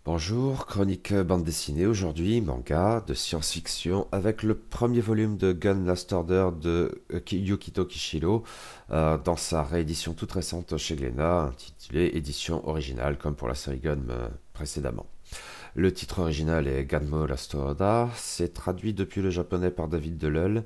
Bonjour, chronique bande dessinée aujourd'hui, manga de science-fiction avec le premier volume de Gun Last Order de Yukito Kishiro dans sa réédition toute récente chez Glénat intitulée Édition originale comme pour la série Gun précédemment. Le titre original est Ganmo Last Order, c'est traduit depuis le japonais par David Deleuil,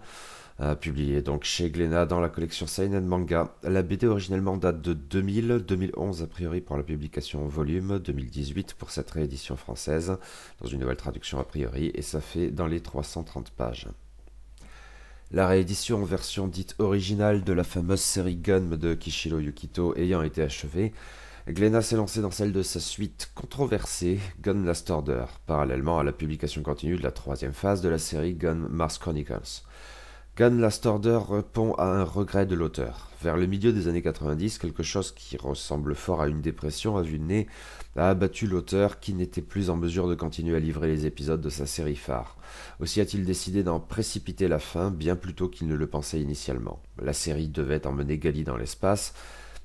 publié donc chez Glénat dans la collection Seinen Manga. La BD originellement date de 2000-2011 a priori pour la publication en volume, 2018 pour cette réédition française, dans une nouvelle traduction a priori, et ça fait dans les 330 pages. La réédition en version dite originale de la fameuse série Gun de Kishiro Yukito ayant été achevée, Glénat s'est lancé dans celle de sa suite controversée, Gun Last Order, parallèlement à la publication continue de la troisième phase de la série Gun Mars Chronicles. Gun Last Order répond à un regret de l'auteur. Vers le milieu des années 90, quelque chose qui ressemble fort à une dépression à vue de nez a abattu l'auteur qui n'était plus en mesure de continuer à livrer les épisodes de sa série phare. Aussi a-t-il décidé d'en précipiter la fin bien plus tôt qu'il ne le pensait initialement. La série devait emmener Gali dans l'espace,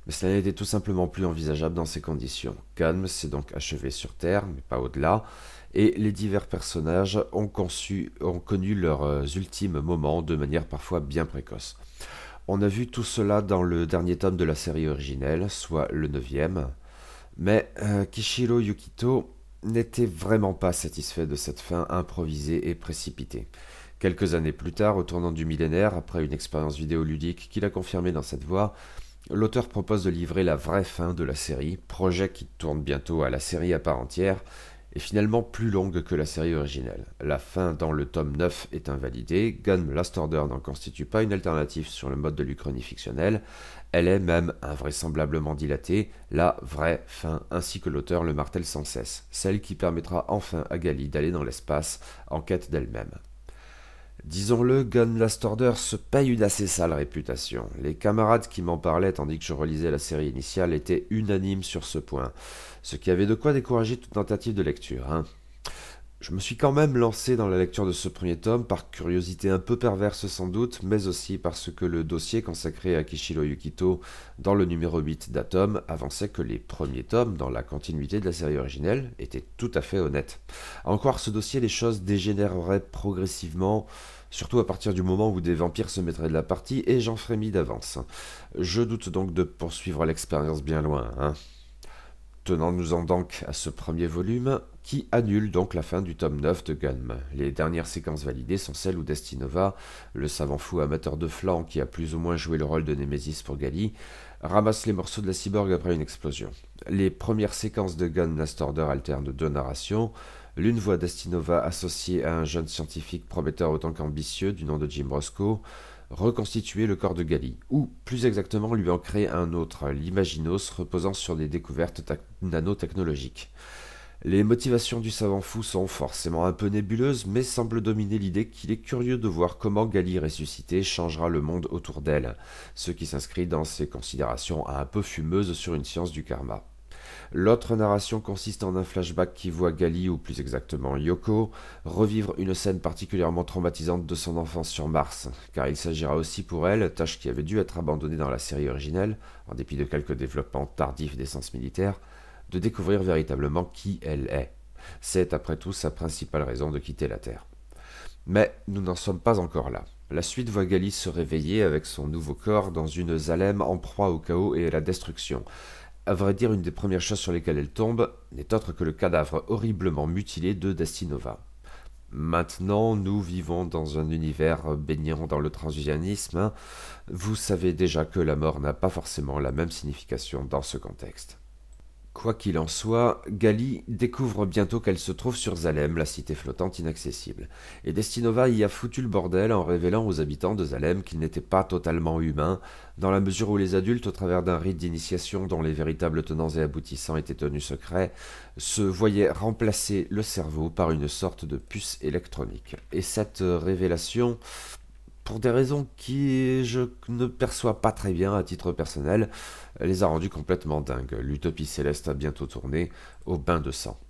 mais cela n'était tout simplement plus envisageable dans ces conditions. Gun s'est donc achevé sur Terre, mais pas au-delà, et les divers personnages ont connu leurs ultimes moments de manière parfois bien précoce. On a vu tout cela dans le dernier tome de la série originelle, soit le 9e, mais Kishiro Yukito n'était vraiment pas satisfait de cette fin improvisée et précipitée. Quelques années plus tard, au tournant du millénaire, après une expérience vidéoludique qu'il a confirmée dans cette voie, l'auteur propose de livrer la vraie fin de la série, projet qui tourne bientôt à la série à part entière, est finalement plus longue que la série originelle. La fin dans le tome 9 est invalidée, Gun Last Order n'en constitue pas une alternative sur le mode de l'Uchronie fictionnelle, elle est même invraisemblablement dilatée, la vraie fin, ainsi que l'auteur le martèle sans cesse, celle qui permettra enfin à Gali d'aller dans l'espace en quête d'elle-même. Disons-le, Gun Last Order se paye une assez sale réputation. Les camarades qui m'en parlaient tandis que je relisais la série initiale étaient unanimes sur ce point, ce qui avait de quoi décourager toute tentative de lecture. Je me suis quand même lancé dans la lecture de ce premier tome par curiosité un peu perverse sans doute, mais aussi parce que le dossier consacré à Kishiro Yukito dans le numéro 8 d'Atom avançait que les premiers tomes, dans la continuité de la série originelle, étaient tout à fait honnêtes. À en croire ce dossier, les choses dégénéreraient progressivement, surtout à partir du moment où des vampires se mettraient de la partie, et j'en frémis d'avance. Je doute donc de poursuivre l'expérience bien loin. Tenons-nous-en donc à ce premier volume, qui annule donc la fin du tome 9 de Gun. Les dernières séquences validées sont celles où Destinova, le savant fou amateur de flanc qui a plus ou moins joué le rôle de Némésis pour Gali, ramasse les morceaux de la cyborg après une explosion. Les premières séquences de Gun Last Order alternent deux narrations. L'une voit Destinova associée à un jeune scientifique prometteur autant qu'ambitieux du nom de Jim Roscoe, reconstituer le corps de Gali, ou plus exactement lui en créer un autre, l'Imaginos, reposant sur des découvertes nanotechnologiques. Les motivations du savant fou sont forcément un peu nébuleuses, mais semblent dominer l'idée qu'il est curieux de voir comment Gali ressuscitée changera le monde autour d'elle, ce qui s'inscrit dans ses considérations un peu fumeuses sur une science du karma. L'autre narration consiste en un flashback qui voit Gali, ou plus exactement Yoko, revivre une scène particulièrement traumatisante de son enfance sur Mars, car il s'agira aussi pour elle, tâche qui avait dû être abandonnée dans la série originelle, en dépit de quelques développements tardifs d'essence militaire, de découvrir véritablement qui elle est. C'est après tout sa principale raison de quitter la Terre. Mais nous n'en sommes pas encore là. La suite voit Gali se réveiller avec son nouveau corps dans une Zalem en proie au chaos et à la destruction. À vrai dire, une des premières choses sur lesquelles elle tombe n'est autre que le cadavre horriblement mutilé de Destinova. Maintenant, nous vivons dans un univers baignant dans le transhumanisme. Vous savez déjà que la mort n'a pas forcément la même signification dans ce contexte. Quoi qu'il en soit, Gali découvre bientôt qu'elle se trouve sur Zalem, la cité flottante inaccessible. Et Destinova y a foutu le bordel en révélant aux habitants de Zalem qu'ils n'étaient pas totalement humains, dans la mesure où les adultes, au travers d'un rite d'initiation dont les véritables tenants et aboutissants étaient tenus secrets, se voyaient remplacer le cerveau par une sorte de puce électronique. Et cette révélation, pour des raisons qui je ne perçois pas très bien à titre personnel, les a rendus complètement dingues. L'utopie céleste a bientôt tourné au bain de sang.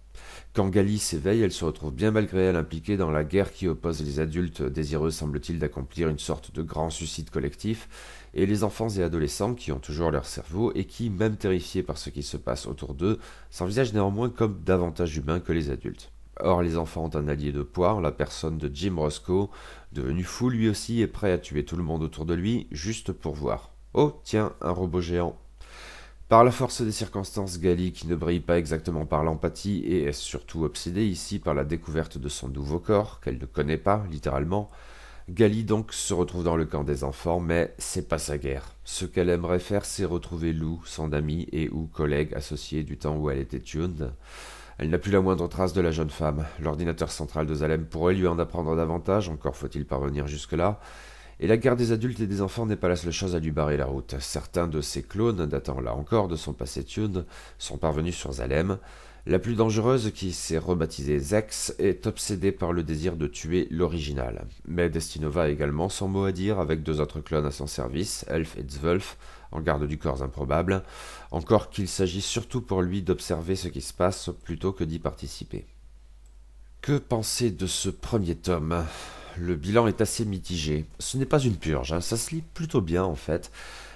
Quand Gali s'éveille, elle se retrouve bien malgré elle impliquée dans la guerre qui oppose les adultes désireux, semble-t-il, d'accomplir une sorte de grand suicide collectif, et les enfants et adolescents qui ont toujours leur cerveau et qui, même terrifiés par ce qui se passe autour d'eux, s'envisagent néanmoins comme davantage humains que les adultes. Or, les enfants ont un allié de poire, la personne de Jim Roscoe, devenu fou lui aussi et prêt à tuer tout le monde autour de lui, juste pour voir. Oh, tiens, un robot géant. Par la force des circonstances, Gali, qui ne brille pas exactement par l'empathie et est surtout obsédée ici par la découverte de son nouveau corps, qu'elle ne connaît pas, littéralement, Gali donc se retrouve dans le camp des enfants, mais c'est pas sa guerre. Ce qu'elle aimerait faire, c'est retrouver Lou, son amie et ou collègue associé du temps où elle était tuned. Elle n'a plus la moindre trace de la jeune femme. L'ordinateur central de Zalem pourrait lui en apprendre davantage, encore faut-il parvenir jusque-là. Et la guerre des adultes et des enfants n'est pas la seule chose à lui barrer la route. Certains de ses clones, datant là encore de son passé tuned, sont parvenus sur Zalem. La plus dangereuse, qui s'est rebaptisée Zex, est obsédée par le désir de tuer l'original. Mais Destinova a également son mot à dire avec deux autres clones à son service, Elf et Zwölf, en garde du corps improbable, encore qu'il s'agit surtout pour lui d'observer ce qui se passe plutôt que d'y participer. Que penser de ce premier tome? Le bilan est assez mitigé. Ce n'est pas une purge, ça se lit plutôt bien en fait,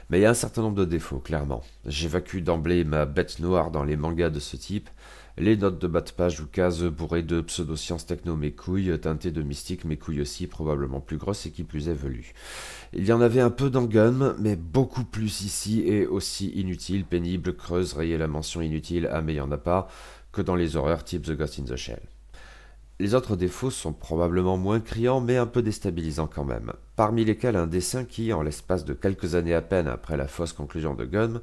mais il y a un certain nombre de défauts, clairement. J'évacue d'emblée ma bête noire dans les mangas de ce type. Les notes de bas de page ou cases bourrées de pseudosciences techno mes couilles, teintées de mystique mes couilles aussi, probablement plus grosses et qui plus est velues. Il y en avait un peu dans Gun, mais beaucoup plus ici et aussi inutile, pénible, creuse, rayer la mention inutile, ah mais il y en a pas, que dans les horreurs type The Ghost in the Shell. Les autres défauts sont probablement moins criants mais un peu déstabilisants quand même, parmi lesquels un dessin qui, en l'espace de quelques années à peine après la fausse conclusion de Gun,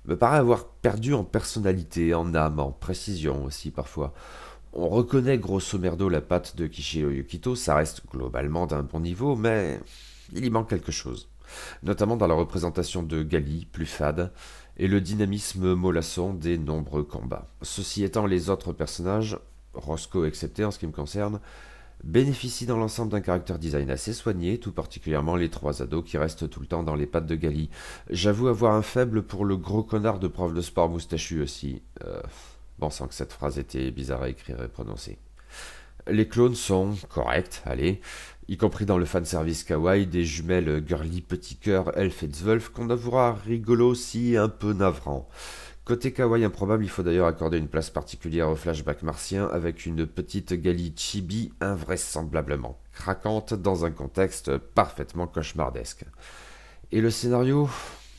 me paraît avoir perdu en personnalité, en âme, en précision aussi parfois. On reconnaît grosso merdo la patte de Kishiro Yukito, ça reste globalement d'un bon niveau, mais il y manque quelque chose. Notamment dans la représentation de Gali, plus fade, et le dynamisme mollasson des nombreux combats. Ceci étant, les autres personnages, Roscoe excepté en ce qui me concerne, bénéficient dans l'ensemble d'un caractère design assez soigné, tout particulièrement les trois ados qui restent tout le temps dans les pattes de Gali. J'avoue avoir un faible pour le gros connard de prof de sport moustachu aussi. Bon, sans que cette phrase était bizarre à écrire et prononcer. Les clones sont corrects, allez, y compris dans le fanservice kawaii des jumelles girly petit cœur Elf et Zwölf qu'on avouera rigolo aussi un peu navrant. Côté kawaii improbable, il faut d'ailleurs accorder une place particulière au flashback martien avec une petite Gali chibi invraisemblablement craquante dans un contexte parfaitement cauchemardesque. Et le scénario,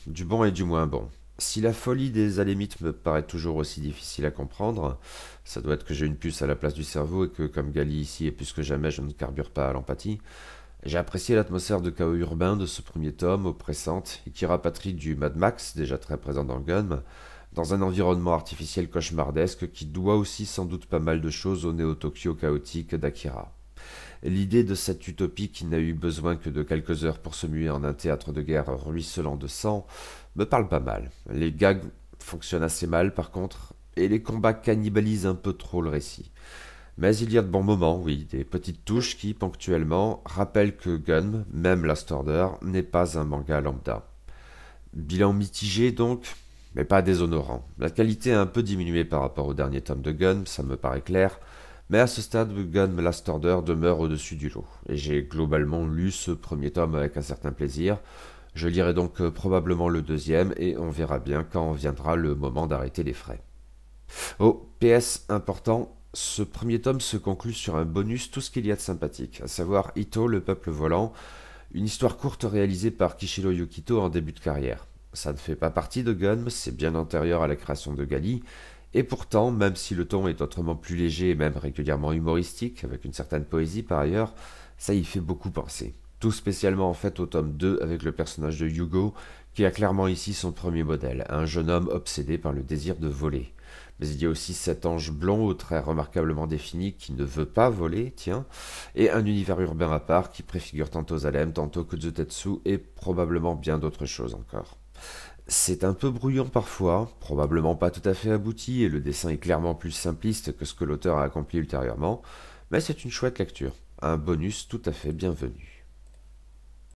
du bon et du moins bon. Si la folie des alémites me paraît toujours aussi difficile à comprendre, ça doit être que j'ai une puce à la place du cerveau et que comme Gali ici et plus que jamais je ne carbure pas à l'empathie, j'ai apprécié l'atmosphère de chaos urbain de ce premier tome, oppressante, et qui rapatrie du Mad Max, déjà très présent dans Gun, dans un environnement artificiel cauchemardesque qui doit aussi sans doute pas mal de choses au Néo-Tokyo chaotique d'Akira. L'idée de cette utopie qui n'a eu besoin que de quelques heures pour se muer en un théâtre de guerre ruisselant de sang me parle pas mal. Les gags fonctionnent assez mal par contre, et les combats cannibalisent un peu trop le récit. Mais il y a de bons moments, oui, des petites touches qui, ponctuellement, rappellent que Gun, même Last Order, n'est pas un manga lambda. Bilan mitigé donc, mais pas déshonorant. La qualité a un peu diminué par rapport au dernier tome de Gun, ça me paraît clair, mais à ce stade, Gun Last Order demeure au-dessus du lot, et j'ai globalement lu ce premier tome avec un certain plaisir. Je lirai donc probablement le deuxième, et on verra bien quand viendra le moment d'arrêter les frais. Oh, PS important, ce premier tome se conclut sur un bonus tout ce qu'il y a de sympathique, à savoir Ito, le peuple volant, une histoire courte réalisée par Kishiro Yukito en début de carrière. Ça ne fait pas partie de Gun, c'est bien antérieur à la création de Gali, et pourtant, même si le ton est autrement plus léger et même régulièrement humoristique, avec une certaine poésie par ailleurs, ça y fait beaucoup penser. Tout spécialement en fait au tome 2 avec le personnage de Yugo, qui a clairement ici son premier modèle, un jeune homme obsédé par le désir de voler. Mais il y a aussi cet ange blond aux traits remarquablement définis qui ne veut pas voler, tiens, et un univers urbain à part qui préfigure tantôt Zalem, tantôt Kuzutetsu et probablement bien d'autres choses encore. C'est un peu brouillon parfois, probablement pas tout à fait abouti et le dessin est clairement plus simpliste que ce que l'auteur a accompli ultérieurement, mais c'est une chouette lecture, un bonus tout à fait bienvenu.